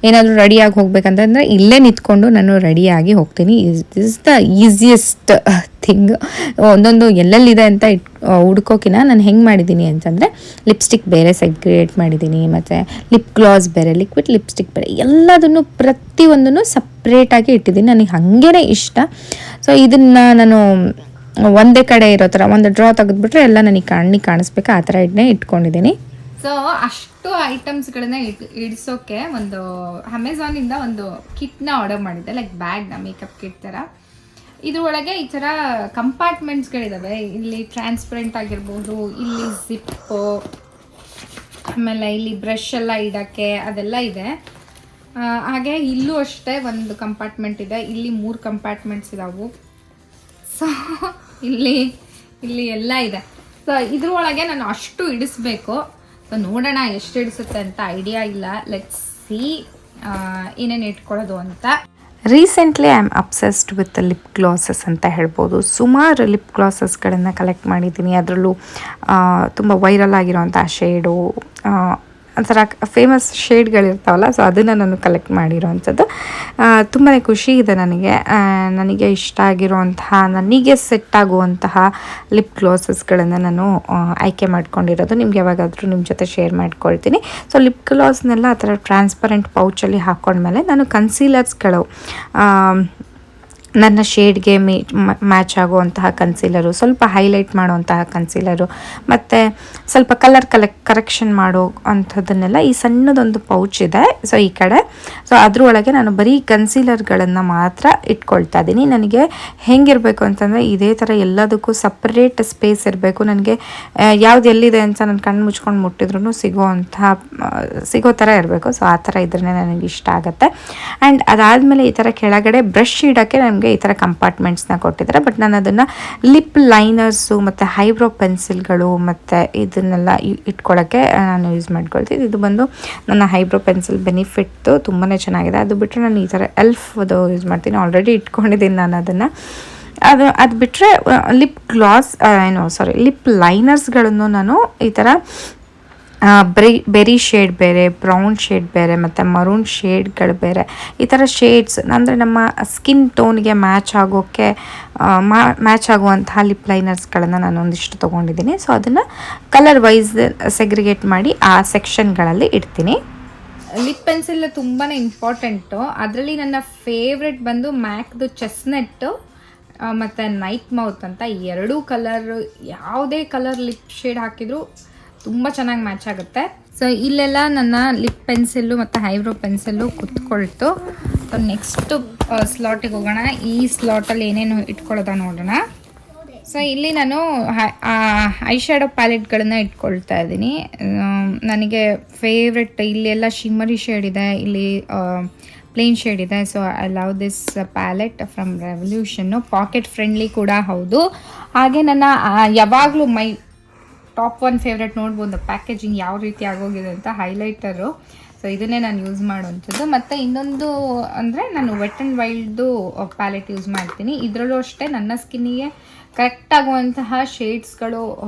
ಏನಾದರೂ ರೆಡಿಯಾಗಿ ಹೋಗ್ಬೇಕಂತಂದರೆ ಇಲ್ಲೇ ನಿಂತ್ಕೊಂಡು ನಾನು ರೆಡಿಯಾಗಿ ಹೋಗ್ತೀನಿ. Is the easiest thing. ಒಂದೊಂದು ಎಲ್ಲೆಲ್ಲಿದೆ ಅಂತ ಹುಡ್ಕೋಕಿನ ನಾನು ಹೆಂಗೆ ಮಾಡಿದ್ದೀನಿ ಅಂತಂದರೆ ಲಿಪ್ಸ್ಟಿಕ್ ಬೇರೆ ಸೆಗ್ರಿಗೇಟ್ ಮಾಡಿದ್ದೀನಿ, ಮತ್ತು ಲಿಪ್ ಗ್ಲಾಸ್ ಬೇರೆ, ಲಿಕ್ವಿಡ್ ಲಿಪ್ಸ್ಟಿಕ್ ಬೇರೆ, ಎಲ್ಲದನ್ನು ಪ್ರತಿಯೊಂದನ್ನು ಸಪ್ರೇಟಾಗಿ ಇಟ್ಟಿದ್ದೀನಿ. ನನಗೆ ಹಾಗೇ ಇಷ್ಟ. ಸೊ ಇದನ್ನು ನಾನು ಒಂದೇ ಕಡೆ ಇರೋ ಥರ ಒಂದು ಡ್ರಾ ತೆಗೆದ್ಬಿಟ್ರೆ ಎಲ್ಲ ನನಗೆ ಕಣ್ಣಿಗೆ ಕಾಣಿಸ್ಬೇಕು, ಆ ಥರ ಇಟ್ಕೊಂಡಿದ್ದೀನಿ. ಸೊ ಅಷ್ಟು ಐಟಮ್ಸ್ಗಳನ್ನ ಇಡಿಸೋಕೆ ಒಂದು ಅಮೆಝಾನಿಂದ ಒಂದು ಕಿಟ್ನ ಆರ್ಡರ್ ಮಾಡಿದ್ದೆ, ಲೈಕ್ ಬ್ಯಾಗ್ನ, ಮೇಕಪ್ ಕಿಟ್ ಥರ. ಇದ್ರೊಳಗೆ ಈ ಥರ ಕಂಪಾರ್ಟ್ಮೆಂಟ್ಸ್ಗಳಿದ್ದಾವೆ. ಇಲ್ಲಿ ಟ್ರಾನ್ಸ್ಪರೆಂಟ್ ಆಗಿರ್ಬೋದು, ಇಲ್ಲಿ ಜಿಪ್ಪು, ಆಮೇಲೆ ಇಲ್ಲಿ ಬ್ರಷ್ ಎಲ್ಲ ಇಡೋಕ್ಕೆ ಅದೆಲ್ಲ ಇದೆ. ಹಾಗೆ ಇಲ್ಲೂ ಅಷ್ಟೇ ಒಂದು ಕಂಪಾರ್ಟ್ಮೆಂಟ್ ಇದೆ, ಇಲ್ಲಿ 3 ಕಂಪಾರ್ಟ್ಮೆಂಟ್ಸ್ ಇದಾವು. ಸೊ ಇಲ್ಲಿ ಎಲ್ಲ ಇದೆ. ಸೊ ಇದ್ರೊಳಗೆ ನಾನು ಅಷ್ಟು ಇಡಿಸ್ಬೇಕು. ಸೊ ನೋಡೋಣ ಎಷ್ಟು ಇಡಿಸುತ್ತೆ ಅಂತ ಐಡಿಯಾ ಇಲ್ಲ. ಲೆಟ್ಸ್ ಸಿ ಏನೇನು ಇಟ್ಕೊಳ್ಳೋದು ಅಂತ. Recently I am obsessed with lip glasses ಅಂತ ಹೇಳ್ಬೋದು. ಸುಮಾರು ಲಿಪ್ ಗ್ಲಾಸಸ್ಗಳನ್ನು ಕಲೆಕ್ಟ್ ಮಾಡಿದ್ದೀನಿ. ಅದರಲ್ಲೂ ತುಂಬ ವೈರಲ್ ಆಗಿರೋಂಥ ಶೇಡು, ಒಂಥರ ಫೇಮಸ್ ಶೇಡ್ಗಳಿರ್ತಾವಲ್ಲ, ಸೊ ಅದನ್ನು ನಾನು ಕಲೆಕ್ಟ್ ಮಾಡಿರೋವಂಥದ್ದು. ತುಂಬಾ ಖುಷಿ ಇದೆ ನನಗೆ ಇಷ್ಟ ಆಗಿರುವಂತಹ, ನನಗೆ ಸೆಟ್ ಆಗುವಂತಹ ಲಿಪ್ ಗ್ಲಾಸಸ್ಗಳನ್ನು ನಾನು ಆಯ್ಕೆ ಮಾಡ್ಕೊಂಡಿರೋದು. ನಿಮ್ಗೆ ಯಾವಾಗಾದರೂ ನಿಮ್ಮ ಜೊತೆ ಶೇರ್ ಮಾಡ್ಕೊಳ್ತೀನಿ. ಸೊ ಲಿಪ್ ಗ್ಲಾಸ್ನೆಲ್ಲ ಆ ಥರ ಟ್ರಾನ್ಸ್ಪರೆಂಟ್ ಪೌಚಲ್ಲಿ ಹಾಕ್ಕೊಂಡ್ಮೇಲೆ ನಾನು ಕನ್ಸೀಲರ್ಸ್ಗಳು, ನನ್ನ ಶೇಡ್ಗೆ ಮ್ಯಾಚ್ ಆಗುವಂತಹ ಕನ್ಸೀಲರು, ಸ್ವಲ್ಪ ಹೈಲೈಟ್ ಮಾಡುವಂತಹ ಕನ್ಸೀಲರು, ಮತ್ತು ಸ್ವಲ್ಪ ಕರೆಕ್ಷನ್ ಮಾಡೋ ಅಂಥದ್ದನ್ನೆಲ್ಲ ಈ ಸಣ್ಣದೊಂದು ಪೌಚ್ ಇದೆ. ಸೊ ಈ ಕಡೆ ಸೊ ಅದರೊಳಗೆ ನಾನು ಬರೀ ಕನ್ಸೀಲರ್ಗಳನ್ನು ಮಾತ್ರ ಇಟ್ಕೊಳ್ತಾ ಇದ್ದೀನಿ. ನನಗೆ ಹೆಂಗಿರಬೇಕು ಅಂತಂದರೆ ಇದೇ ಥರ ಎಲ್ಲದಕ್ಕೂ ಸಪ್ರೇಟ್ ಸ್ಪೇಸ್ ಇರಬೇಕು. ನನಗೆ ಯಾವ್ದು ಎಲ್ಲಿದೆ ಅಂತ ನಾನು ಕಣ್ಣು ಮುಚ್ಕೊಂಡು ಮುಟ್ಟಿದ್ರೂ ಸಿಗೋ ಥರ ಇರಬೇಕು. ಸೊ ಆ ಥರ ಇದ್ರೇ ನನಗೆ ಇಷ್ಟ ಆಗುತ್ತೆ. ಆ್ಯಂಡ್ ಅದಾದಮೇಲೆ ಈ ಥರ ಕೆಳಗಡೆ ಬ್ರಷ್ ಇಡೋಕ್ಕೆ ನನಗೆ ಈ ಥರ ಕಂಪಾರ್ಟ್ಮೆಂಟ್ಸ್ನ ಕೊಟ್ಟಿದ್ದಾರೆ. ಬಟ್ ನಾನು ಅದನ್ನು ಲಿಪ್ ಲೈನರ್ಸು ಮತ್ತು ಹೈಬ್ರೋ ಪೆನ್ಸಿಲ್ಗಳು ಮತ್ತು ಇದನ್ನೆಲ್ಲ ಇಟ್ಕೊಳ್ಳೋಕ್ಕೆ ನಾನು ಯೂಸ್ ಮಾಡ್ಕೊಳ್ತೀನಿ. ಇದು ಬಂದು ನನ್ನ ಹೈಬ್ರೋ ಪೆನ್ಸಿಲ್ ಬೆನಿಫಿಟ್ಟು ತುಂಬಾ ಚೆನ್ನಾಗಿದೆ. ಅದು ಬಿಟ್ಟರೆ ನಾನು ಈ ಥರ ಎಲ್ಫ್ದು ಯೂಸ್ ಮಾಡ್ತೀನಿ, ಆಲ್ರೆಡಿ ಇಟ್ಕೊಂಡಿದ್ದೀನಿ ನಾನು ಅದನ್ನು. ಅದು ಬಿಟ್ಟರೆ ಲಿಪ್ ಲೈನರ್ಸ್ಗಳನ್ನು ನಾನು ಈ ಥರ ಬೆರಿ ಶೇಡ್ ಬೇರೆ, ಬ್ರೌನ್ ಶೇಡ್ ಬೇರೆ, ಮತ್ತು ಮರೂನ್ ಶೇಡ್ಗಳು ಬೇರೆ, ಈ ಥರ ಶೇಡ್ಸ್ ಅಂದರೆ ನಮ್ಮ ಸ್ಕಿನ್ ಟೋನ್ಗೆ ಮ್ಯಾಚ್ ಆಗುವಂತಹ ಲಿಪ್ ಲೈನರ್ಸ್ಗಳನ್ನು ನಾನು ಒಂದಿಷ್ಟು ತೊಗೊಂಡಿದ್ದೀನಿ. ಸೊ ಅದನ್ನು ಕಲರ್ ವೈಸ್ ಸೆಗ್ರಿಗೇಟ್ ಮಾಡಿ ಆ ಸೆಕ್ಷನ್ಗಳಲ್ಲಿ ಇಡ್ತೀನಿ. ಲಿಪ್ ಪೆನ್ಸಿಲ್ ತುಂಬಾ ಇಂಪಾರ್ಟೆಂಟು. ಅದರಲ್ಲಿ ನನ್ನ ಫೇವ್ರೆಟ್ ಬಂದು ಮ್ಯಾಕ್ದು ಚೆಸ್ನಟ್ಟು ಮತ್ತು ನೈಟ್ ಮೌತ್ ಅಂತ ಈ ಎರಡೂ ಕಲರ್, ಯಾವುದೇ ಕಲರ್ ಲಿಪ್ ಶೇಡ್ ಹಾಕಿದರೂ ತುಂಬ ಚೆನ್ನಾಗಿ ಮ್ಯಾಚ್ ಆಗುತ್ತೆ. ಸೊ ಇಲ್ಲೆಲ್ಲ ನನ್ನ ಲಿಪ್ ಪೆನ್ಸಿಲ್ಲು ಮತ್ತು ಐಬ್ರೋ ಪೆನ್ಸಿಲ್ಲು ಕುತ್ಕೊಳ್ತು. ಸೊ ನೆಕ್ಸ್ಟು ಸ್ಲಾಟಿಗೆ ಹೋಗೋಣ. ಈ ಸ್ಲಾಟಲ್ಲಿ ಏನೇನು ಇಟ್ಕೊಳ್ಳೋದ ನೋಡೋಣ. ಸೊ ಇಲ್ಲಿ ನಾನು ಐ ಶ್ಯಾಡೋ ಪ್ಯಾಲೆಟ್ಗಳನ್ನ ಇಟ್ಕೊಳ್ತಾ ಇದ್ದೀನಿ. ನನಗೆ ಫೇವ್ರೆಟ್ ಇಲ್ಲೆಲ್ಲ ಶಿಮ್ಮರಿ ಶೇಡ್ ಇದೆ, ಇಲ್ಲಿ ಪ್ಲೇನ್ ಶೇಡ್ ಇದೆ. So I love this palette from Revolution. Pocket friendly ಕೂಡ ಹೌದು. ಹಾಗೆ ನನ್ನ ಯಾವಾಗಲೂ ಟಾಪ್ 1 ಫೇವ್ರೆಟ್ ನೋಡ್ಬೋದು ಪ್ಯಾಕೇಜಿಂಗ್ ಯಾವ ರೀತಿ ಆಗೋಗಿದೆ ಅಂತ, ಹೈಲೈಟರು. ಸೊ ಇದನ್ನೇ ನಾನು ಯೂಸ್ ಮಾಡೋವಂಥದ್ದು. ಮತ್ತು ಇನ್ನೊಂದು ಅಂದರೆ ನಾನು ವೆಟ್ ಆ್ಯಂಡ್ ವೈಲ್ಡ್ದು ಪ್ಯಾಲೆಟ್ ಯೂಸ್ ಮಾಡ್ತೀನಿ. ಇದರಲ್ಲೂ ಅಷ್ಟೇ ನನ್ನ ಸ್ಕಿನ್ನಿಗೆ ಕರೆಕ್ಟ್ ಆಗುವಂತಹ ಶೇಡ್ಸ್ಗಳು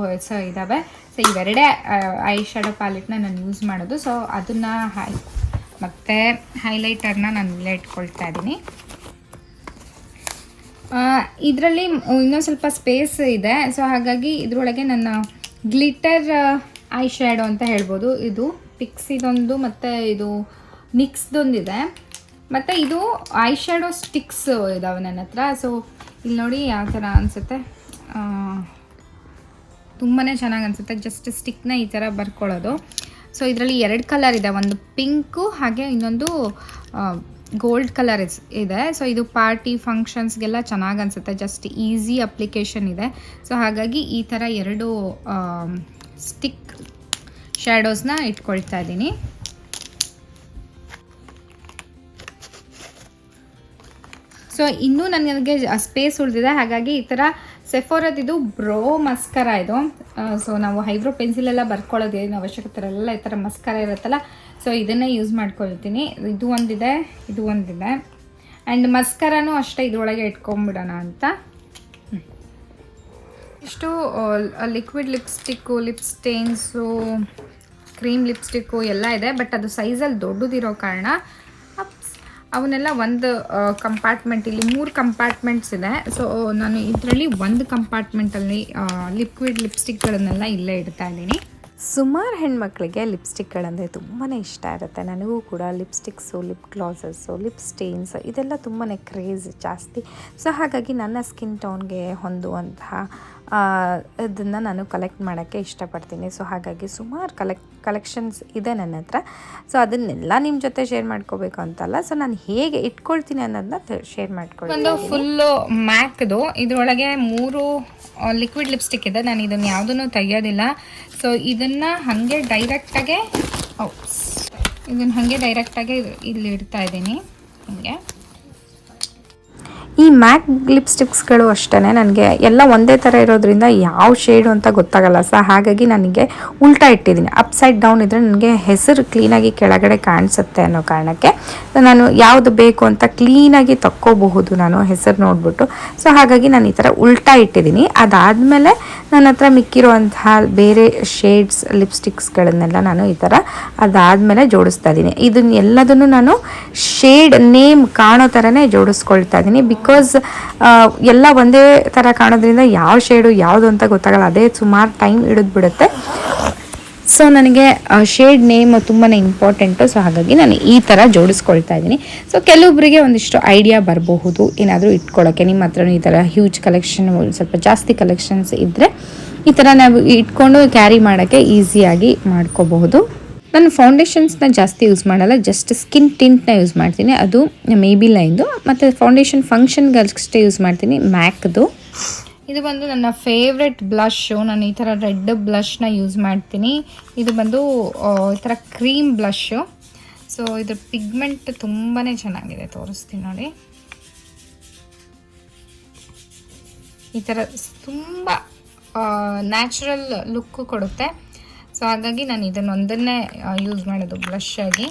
ಸೊ ಇದ್ದಾವೆ. ಸೊ ಇವೆರಡೇ ಐ ಶ್ಯಾಡೋ ಪ್ಯಾಲೆಟ್ನ ನಾನು ಯೂಸ್ ಮಾಡೋದು. ಸೊ ಅದನ್ನು ಮತ್ತು ಹೈಲೈಟರ್ನ ನಾನು ಇಲ್ಲೇ ಇಟ್ಕೊಳ್ತಾ ಇದ್ದೀನಿ. ಇದರಲ್ಲಿ ಇನ್ನೊಂದು ಸ್ವಲ್ಪ ಸ್ಪೇಸ್ ಇದೆ. ಸೊ ಹಾಗಾಗಿ ಇದರೊಳಗೆ ನನ್ನ ಗ್ಲಿಟರ್ ಐ ಶ್ಯಾಡೋ ಅಂತ ಹೇಳ್ಬೋದು. ಇದು ಪಿಕ್ಸಿದೊಂದು ಮತ್ತು ಇದು ನಿಕ್ಸ್ದೊಂದಿದೆ. ಮತ್ತು ಇದು ಐ ಶ್ಯಾಡೋ ಸ್ಟಿಕ್ಸ್ ಇದ್ದಾವೆ ನನ್ನ ಹತ್ರ. ಸೊ ಇಲ್ಲಿ ನೋಡಿ ಯಾವ ಥರ ಅನಿಸುತ್ತೆ, ತುಂಬಾ ಚೆನ್ನಾಗಿ ಅನಿಸುತ್ತೆ. ಜಸ್ಟ್ ಸ್ಟಿಕ್ನ ಈ ಥರ ಬರ್ಕೊಳ್ಳೋದು. ಸೊ ಇದರಲ್ಲಿ 2 ಕಲರ್ ಇದೆ, ಒಂದು ಪಿಂಕು ಹಾಗೆ ಇನ್ನೊಂದು ಗೋಲ್ಡ್ ಕಲರ್ ಇದೆ. ಸೊ ಇದು ಪಾರ್ಟಿ ಫಂಕ್ಷನ್ಸ್ಗೆಲ್ಲ ಚೆನ್ನಾಗಿ ಅನಿಸುತ್ತೆ. ಜಸ್ಟ್ ಈಸಿ ಅಪ್ಲಿಕೇಶನ್ ಇದೆ. ಸೊ ಹಾಗಾಗಿ ಈ ಥರ 2 ಸ್ಟಿಕ್ ಶ್ಯಾಡೋಸ್ನ ಇಟ್ಕೊಳ್ತಾ ಇದ್ದೀನಿ. ಸೊ ಇನ್ನೂ ನನಗೆ ಸ್ಪೇಸ್ ಉಳಿದಿದೆ. ಹಾಗಾಗಿ ಈ ಥರ ಸೆಫೋರದಿದು ಬ್ರೋ ಮಸ್ಕರ ಇದು. ಸೊ ನಾವು ಐಬ್ರೋ ಪೆನ್ಸಿಲೆಲ್ಲ ಬರ್ಕೊಳ್ಳೋದು ಏನು ಅವಶ್ಯಕತೆ ಇರಲ್ಲ, ಈ ಥರ ಮಸ್ಕರ ಇರುತ್ತಲ್ಲ. ಸೊ ಇದನ್ನೇ ಯೂಸ್ ಮಾಡ್ಕೊಳ್ತೀನಿ. ಇದು ಒಂದಿದೆ, ಇದು ಒಂದಿದೆ. ಆ್ಯಂಡ್ ಮಸ್ಕರನೂ ಅಷ್ಟೇ ಇದರೊಳಗೆ ಇಟ್ಕೊಂಬಿಡೋಣ ಅಂತ. ಇಷ್ಟು liquid lipstick, lip stains, cream lipstick ಎಲ್ಲ ಇದೆ. ಬಟ್ ಅದು ಸೈಜಲ್ಲಿ ದೊಡ್ಡದಿರೋ ಕಾರಣ ಅವನ್ನೆಲ್ಲ ಒಂದು ಕಂಪಾರ್ಟ್ಮೆಂಟ್, ಇಲ್ಲಿ 3 ಕಂಪಾರ್ಟ್ಮೆಂಟ್ಸ್ ಇದೆ. ಸೊ ನಾನು ಇದರಲ್ಲಿ ಒಂದು ಕಂಪಾರ್ಟ್ಮೆಂಟಲ್ಲಿ ಲಿಕ್ವಿಡ್ ಲಿಪ್ಸ್ಟಿಕ್ಗಳನ್ನೆಲ್ಲ ಇಲ್ಲೇ ಇಡ್ತಾ ಇದ್ದೀನಿ. ಸುಮಾರು ಹೆಣ್ಮಕ್ಳಿಗೆ ಲಿಪ್ಸ್ಟಿಕ್ಗಳಂದರೆ ತುಂಬಾ ಇಷ್ಟ ಇರುತ್ತೆ. ನನಗೂ ಕೂಡ lipsticks, lip glasses, lip stains ಇದೆಲ್ಲ ತುಂಬಾ ಕ್ರೇಜ್ ಜಾಸ್ತಿ. ಸೊ ಹಾಗಾಗಿ ನನ್ನ ಸ್ಕಿನ್ ಟೋನ್ಗೆ ಹೊಂದುವಂತಹ ಇದನ್ನು ನಾನು ಕಲೆಕ್ಟ್ ಮಾಡೋಕ್ಕೆ ಇಷ್ಟಪಡ್ತೀನಿ. ಸೊ ಹಾಗಾಗಿ ಸುಮಾರು ಕಲೆಕ್ಷನ್ಸ್ ಇದೆ ನನ್ನ ಹತ್ರ. ಸೊ ಅದನ್ನೆಲ್ಲ ನಿಮ್ಮ ಜೊತೆ ಶೇರ್ ಮಾಡ್ಕೋಬೇಕು ಅಂತಲ್ಲ, ಸೊ ನಾನು ಹೇಗೆ ಇಟ್ಕೊಳ್ತೀನಿ ಅನ್ನೋದನ್ನ ಶೇರ್ ಮಾಡ್ಕೊಳ್ತೀನಿ. ಒಂದು ಫುಲ್ಲು ಮ್ಯಾಕ್ದು ಇದರೊಳಗೆ 3 ಲಿಕ್ವಿಡ್ ಲಿಪ್ಸ್ಟಿಕ್ ಇದೆ. ನಾನು ಇದನ್ನು ಯಾವುದನ್ನು ತೆಗೆಯೋದಿಲ್ಲ. ಸೊ ಇದನ್ನು ಹಾಗೆ ಡೈರೆಕ್ಟಾಗೆ ಇಲ್ಲಿ ಇಡ್ತಾ ಇದ್ದೀನಿ ಹೀಗೆ. ಈ ಮ್ಯಾಕ್ ಲಿಪ್ಸ್ಟಿಕ್ಸ್ಗಳು ಅಷ್ಟೇ ನನಗೆ ಎಲ್ಲ ಒಂದೇ ಥರ ಇರೋದ್ರಿಂದ ಯಾವ ಶೇಡು ಅಂತ ಗೊತ್ತಾಗಲ್ಲ. ಸೊ ಹಾಗಾಗಿ ನನಗೆ ಉಲ್ಟಾ ಇಟ್ಟಿದ್ದೀನಿ. ಅಪ್ಸೈಡ್ ಡೌನ್ ಇದ್ದರೆ ನನಗೆ ಹೆಸರು ಕ್ಲೀನಾಗಿ ಕೆಳಗಡೆ ಕಾಣಿಸುತ್ತೆ ಅನ್ನೋ ಕಾರಣಕ್ಕೆ ನಾನು ಯಾವುದು ಬೇಕು ಅಂತ ಕ್ಲೀನಾಗಿ ತಕ್ಕೋಬಹುದು ನಾನು ಹೆಸರು ನೋಡಿಬಿಟ್ಟು. ಸೊ ಹಾಗಾಗಿ ನಾನು ಈ ಥರ ಉಲ್ಟಾ ಇಟ್ಟಿದ್ದೀನಿ. ಅದಾದಮೇಲೆ ನನ್ನ ಹತ್ರ ಮಿಕ್ಕಿರುವಂತಹ ಬೇರೆ ಶೇಡ್ಸ್ ಲಿಪ್ಸ್ಟಿಕ್ಸ್ಗಳನ್ನೆಲ್ಲ ನಾನು ಈ ಥರ ಅದಾದಮೇಲೆ ಜೋಡಿಸ್ತಾ ಇದ್ದೀನಿ. ಇದನ್ನೆಲ್ಲದನ್ನು ನಾನು ಶೇಡ್ ನೇಮ್ ಕಾಣೋ ಥರನೇ ಜೋಡಿಸ್ಕೊಳ್ತಾ ಇದ್ದೀನಿ. ಬಿಕಾಸ್ ಎಲ್ಲ ಒಂದೇ ಥರ ಕಾಣೋದ್ರಿಂದ ಯಾವ ಶೇಡು ಯಾವುದು ಅಂತ ಗೊತ್ತಾಗಲ್ಲ. ಅದೇ ಸುಮಾರು ಟೈಮ್ ಹಿಡಿದ್ಬಿಡುತ್ತೆ. ಸೊ ನನಗೆ ಶೇಡ್ ನೇಮ್ ತುಂಬಾ ಇಂಪಾರ್ಟೆಂಟು. ಸೊ ಹಾಗಾಗಿ ನಾನು ಈ ಥರ ಜೋಡಿಸ್ಕೊಳ್ತಾ ಇದ್ದೀನಿ. ಸೊ ಕೆಲವೊಬ್ಬರಿಗೆ ಒಂದಿಷ್ಟು ಐಡಿಯಾ ಬರಬಹುದು ಏನಾದರೂ ಇಟ್ಕೊಳ್ಳೋಕ್ಕೆ. ನಿಮ್ಮ ಹತ್ರನೂ ಈ ಥರ ಹ್ಯೂಜ್ ಕಲೆಕ್ಷನ್, ಸ್ವಲ್ಪ ಜಾಸ್ತಿ ಕಲೆಕ್ಷನ್ಸ್ ಇದ್ದರೆ ಈ ಥರ ನಾವು ಇಟ್ಕೊಂಡು ಕ್ಯಾರಿ ಮಾಡೋಕ್ಕೆ ಈಸಿಯಾಗಿ ಮಾಡ್ಕೋಬಹುದು. ನಾನು ಫೌಂಡೇಶನ್ಸ್ನ ಜಾಸ್ತಿ ಯೂಸ್ ಮಾಡಲ್ಲ, ಜಸ್ಟ್ ಸ್ಕಿನ್ ಟಿಂಟ್ನ ಯೂಸ್ ಮಾಡ್ತೀನಿ. ಅದು ಮೇಬಿಲೈನ್ದು. ಮತ್ತು ಫೌಂಡೇಶನ್ ಫಂಕ್ಷನ್ಗಷ್ಟೇ ಯೂಸ್ ಮಾಡ್ತೀನಿ, ಮ್ಯಾಕ್ದು. ಇದು ಬಂದು ನನ್ನ ಫೇವ್ರೆಟ್ ಬ್ಲಷು. ನಾನು ಈ ಥರ ರೆಡ್ ಬ್ಲಷ್ನ ಯೂಸ್ ಮಾಡ್ತೀನಿ. ಇದು ಬಂದು ಈ ಥರ ಕ್ರೀಮ್ ಬ್ಲಷು. ಸೊ ಇದ್ರ ಪಿಗ್ಮೆಂಟ್ ತುಂಬಾ ಚೆನ್ನಾಗಿದೆ, ತೋರಿಸ್ತೀನಿ ನೋಡಿ. ಈ ಥರ ತುಂಬ ನ್ಯಾಚುರಲ್ ಲುಕ್ಕು ಕೊಡುತ್ತೆ. ಸೊ ಹಾಗಾಗಿ ನಾನು ಇದನ್ನೊಂದನ್ನೇ ಯೂಸ್ ಮಾಡೋದು ಬ್ಲಷ್ ಆಗಿ.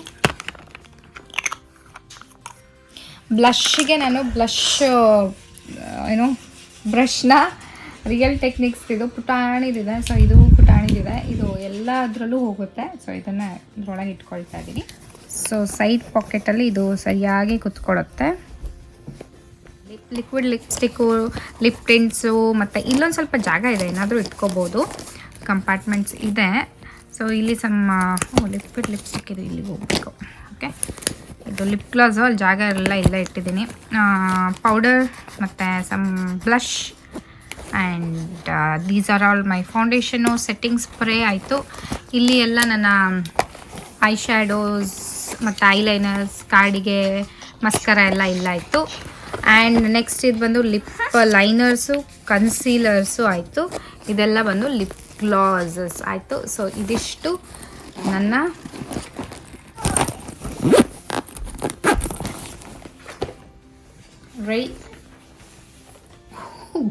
ಬ್ಲಷ್ಗೆ ನಾನು ಬ್ರಷ್ನ ರಿಯಲ್ ಟೆಕ್ನಿಕ್ಸ್ ಇದು ಪುಟಾಣಿದಿದೆ. ಸೊ ಇದು ಪುಟಾಣಿದಿದೆ, ಇದು ಎಲ್ಲದರಲ್ಲೂ ಹೋಗುತ್ತೆ. ಸೊ ಇದನ್ನು ಇದರೊಳಗೆ ಇಟ್ಕೊಳ್ತಾ ಇದ್ದೀನಿ. ಸೊ ಸೈಡ್ ಪಾಕೆಟಲ್ಲಿ ಇದು ಸರಿಯಾಗಿ ಕುತ್ಕೊಳ್ಳುತ್ತೆ. ಲಿಕ್ವಿಡ್ ಲಿಪ್ಸ್ಟಿಕ್ಕು, ಲಿಪ್ ಟಿಂಟ್ಸು, ಮತ್ತು ಇಲ್ಲೊಂದು ಸ್ವಲ್ಪ ಜಾಗ ಇದೆ, ಏನಾದರೂ ಇಟ್ಕೋಬೋದು. ಕಂಪಾರ್ಟ್ಮೆಂಟ್ಸ್ ಇದೆ. ಸೊ ಇಲ್ಲಿ ಲಿಕ್ವಿಡ್ ಲಿಪ್ಸ್ಟಿಕ್ ಇದು ಇಲ್ಲಿಗೆ ಹೋಗಬೇಕು. ಓಕೆ, ಇದು ಲಿಪ್ ಗ್ಲಾಸು, ಅಲ್ಲಿ ಜಾಗ ಎಲ್ಲ ಇಲ್ಲೇ ಇಟ್ಟಿದ್ದೀನಿ. ಪೌಡರ್ ಮತ್ತು some blush and these are all my foundation. Setting spray ಆಯಿತು. ಇಲ್ಲಿ ಎಲ್ಲ ನನ್ನ ಐ ಶ್ಯಾಡೋಸ್ ಮತ್ತು ಐಲೈನರ್ಸ್, ಕಾಡಿಗೆ ಮಸ್ಕರ ಎಲ್ಲ ಇಲ್ಲ ಇತ್ತು. ಆ್ಯಂಡ್ ನೆಕ್ಸ್ಟ್ ಇದು ಬಂದು ಲಿಪ್ ಲೈನರ್ಸು, ಕನ್ಸೀಲರ್ಸು ಆಯಿತು. ಇದೆಲ್ಲ ಬಂದು ಲಿಪ್ ಗ್ಲಾಸಸ್ ಆಯಿತು. ಸೊ ಇದಿಷ್ಟು ನನ್ನ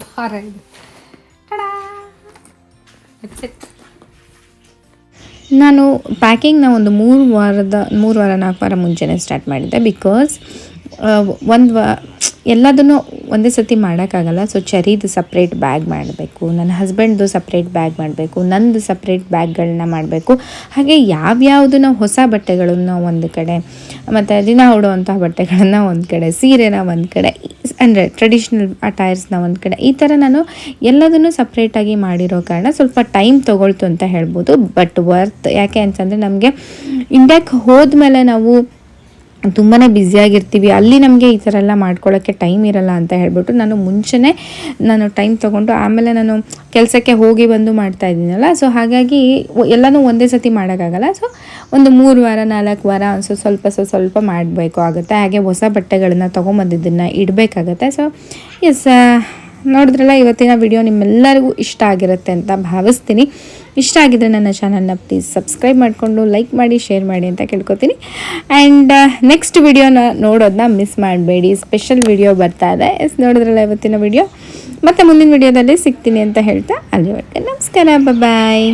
ಭಾರ ಇದು. ನಾನು ಪ್ಯಾಕಿಂಗ್ನ ಒಂದು 3 ವಾರ 4 ವಾರ ಮುಂಚೆನೇ ಸ್ಟಾರ್ಟ್ ಮಾಡಿದ್ದೆ. ಬಿಕಾಸ್ ಎಲ್ಲದನ್ನು ಒಂದೇ ಸತಿ ಮಾಡೋಕ್ಕಾಗಲ್ಲ. ಸೊ ಚೆರಿದು ಸಪ್ರೇಟ್ ಬ್ಯಾಗ್ ಮಾಡಬೇಕು, ನನ್ನ ಹಸ್ಬೆಂಡ್ದು ಸಪ್ರೇಟ್ ಬ್ಯಾಗ್ ಮಾಡಬೇಕು, ನಂದು ಸಪ್ರೇಟ್ ಬ್ಯಾಗ್ಗಳನ್ನ ಮಾಡಬೇಕು. ಹಾಗೆ ಯಾವ್ಯಾವುದನ್ನ ಹೊಸ ಬಟ್ಟೆಗಳನ್ನು ಒಂದು ಕಡೆ, ಮತ್ತು ದಿನ ಉಡುವಂಥ ಬಟ್ಟೆಗಳನ್ನು ಒಂದು ಕಡೆ, ಸೀರೆನ ಒಂದು ಕಡೆ, ಅಂದರೆ ಟ್ರೆಡಿಷ್ನಲ್ ಅಟೈರ್ಸ್ನ ಒಂದು ಕಡೆ, ಈ ಥರ ನಾನು ಎಲ್ಲದನ್ನು ಸಪ್ರೇಟಾಗಿ ಮಾಡಿರೋ ಕಾರಣ ಸ್ವಲ್ಪ ಟೈಮ್ ತೊಗೊಳ್ತು ಅಂತ ಹೇಳ್ಬೋದು. But worth. ಯಾಕೆ ಅಂತಂದರೆ ನಮಗೆ ಇಂಡಿಯಾಕ್ಕೆ ಹೋದ್ಮೇಲೆ ನಾವು ತುಂಬಾ ಬ್ಯುಸಿಯಾಗಿರ್ತೀವಿ, ಅಲ್ಲಿ ನಮಗೆ ಈ ಥರ ಎಲ್ಲ ಮಾಡ್ಕೊಳ್ಳೋಕ್ಕೆ ಟೈಮ್ ಇರಲ್ಲ ಅಂತ ಹೇಳ್ಬಿಟ್ಟು ನಾನು ಟೈಮ್ ತೊಗೊಂಡು ಆಮೇಲೆ ನಾನು ಕೆಲಸಕ್ಕೆ ಹೋಗಿ ಬಂದು ಮಾಡ್ತಾ ಇದ್ದೀನಲ್ಲ. ಸೊ ಹಾಗಾಗಿ ಎಲ್ಲನೂ ಒಂದೇ ಸತಿ ಮಾಡೋಕ್ಕಾಗಲ್ಲ. ಸೊ ಒಂದು 3 ವಾರ 4 ವಾರ ಸ್ವಲ್ಪ ಮಾಡಬೇಕು ಆಗುತ್ತೆ. ಹಾಗೆ ಹೊಸ ಬಟ್ಟೆಗಳನ್ನ ತೊಗೊಂಬಂದಿದ್ದನ್ನು ಇಡಬೇಕಾಗತ್ತೆ. ಸೊ ಎಸ್, ನೋಡಿದ್ರಲ್ಲ, ಇವತ್ತಿನ ವಿಡಿಯೋ ನಿಮ್ಮೆಲ್ಲರಿಗೂ ಇಷ್ಟ ಆಗಿರುತ್ತೆ ಅಂತ ಭಾವಿಸ್ತೀನಿ. ಇಷ್ಟ ಆಗಿದ್ರೆ ನನ್ನ ಚಾನಲ್ನ ಪ್ಲೀಸ್ ಸಬ್ಸ್ಕ್ರೈಬ್ ಮಾಡಿಕೊಂಡು ಲೈಕ್ ಮಾಡಿ, ಶೇರ್ ಮಾಡಿ ಅಂತ ಕೇಳ್ಕೊತೀನಿ. ಆ್ಯಂಡ್ ನೆಕ್ಸ್ಟ್ ವಿಡಿಯೋನ ನೋಡೋದನ್ನ ಮಿಸ್ ಮಾಡಬೇಡಿ. ಸ್ಪೆಷಲ್ ವಿಡಿಯೋ ಬರ್ತಾ ಇದೆ. ಎಸ್, ನೋಡಿದ್ರಲ್ಲ ಇವತ್ತಿನ ವಿಡಿಯೋ. ಮತ್ತು ಮುಂದಿನ ವಿಡಿಯೋದಲ್ಲಿ ಸಿಗ್ತೀನಿ ಅಂತ ಹೇಳ್ತಾ ಅಲ್ಲಿವರೆಗೆ ನಮಸ್ಕಾರ, ಬಾಯ್.